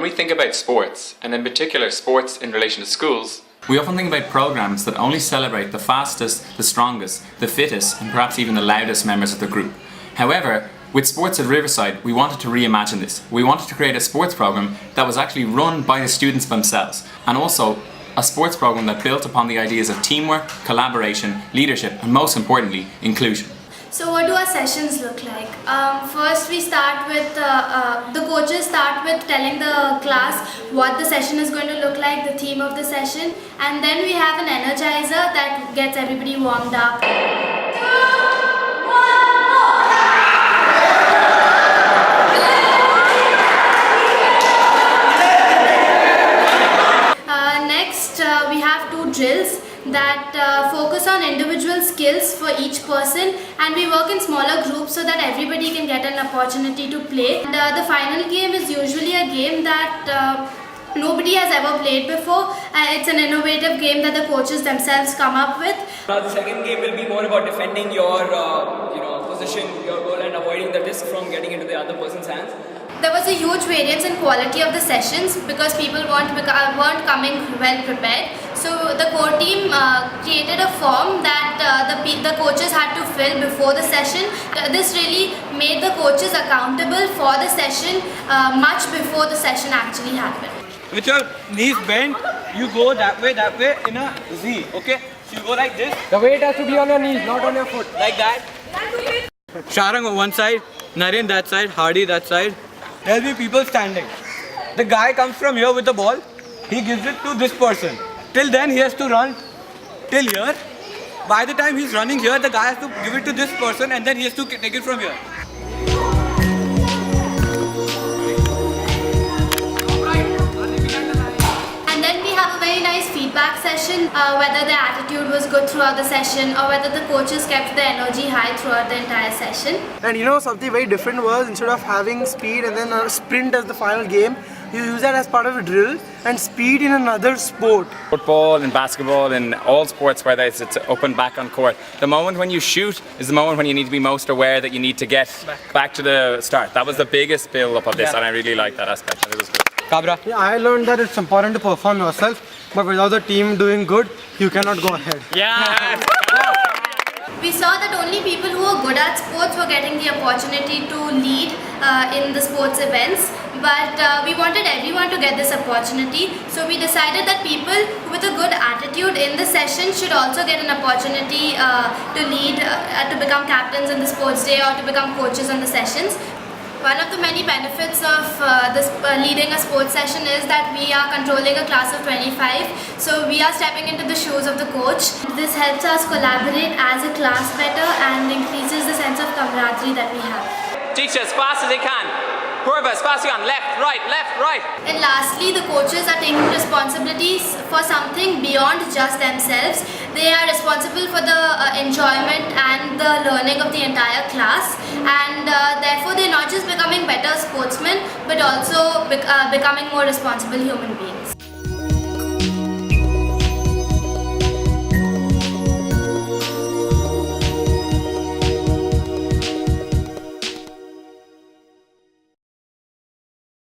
When we think about sports, and in particular sports in relation to schools, we often think about programs that only celebrate the fastest, the strongest, the fittest, and perhaps even the loudest members of the group. However, with Sports at Riverside, we wanted to reimagine this. We wanted to create a sports program that was actually run by the students themselves, and also a sports program that built upon the ideas of teamwork, collaboration, leadership, and most importantly, inclusion. So what do our sessions look like? First we start with, the coaches start with telling the class what the session is going to look like, the theme of the session, and then we have an energizer that gets everybody warmed up. Next we have two drills that focus on individual skills for each person, and we work in smaller groups so that everybody can get an opportunity to play. And the final game is usually a game that nobody has ever played before. It's an innovative game that the coaches themselves come up with. The second game will be more about defending your position, your goal, and avoiding the disc from getting into the other person's hands. There was a huge variance in quality of the sessions because people weren't coming well prepared. So the core team created a form that the coaches had to fill before the session. This really made the coaches accountable for the session much before the session actually happened. With your knees bent, you go that way in a Z, okay? So you go like this. The weight has to be on your knees, not on your foot. Like that. Sharang on one side, Naren that side, Hardy that side. There'll be people standing. The guy comes from here with the ball, he gives it to this person. Till then he has to run till here. By the time he's running here, the guy has to give it to this person and then he has to take it from here. And then we have a very nice feedback session, whether the attitude was good throughout the session or whether the coaches kept the energy high throughout the entire session. And something very different was, instead of having speed and then a sprint as the final game, you use that as part of a drill and speed in another sport. Football and basketball and all sports, whether it's open back on court, the moment when you shoot is the moment when you need to be most aware that you need to get back to the start. That was the biggest build-up of this, and I really like that aspect. It was good. Cabra. Yeah, I learned that it's important to perform yourself, but without the team doing good, you cannot go ahead. Yeah! We saw that only people who were good at sports were getting the opportunity to lead in the sports events, but we wanted everyone to get this opportunity. So we decided that people with a good attitude in the session should also get an opportunity to lead, to become captains in the sports day or to become coaches on the sessions. One of the many benefits of leading a sports session is that we are controlling a class of 25. So we are stepping into the shoes of the coach. This helps us collaborate as a class better and increases the sense of camaraderie that we have. Teach as fast as they can. Purva, as fast as you can. Left, right. And lastly, the coaches are taking responsibilities for something beyond just themselves. They are responsible for the enjoyment and the learning of the entire class, and therefore they're not just becoming better sportsmen but also becoming more responsible human beings.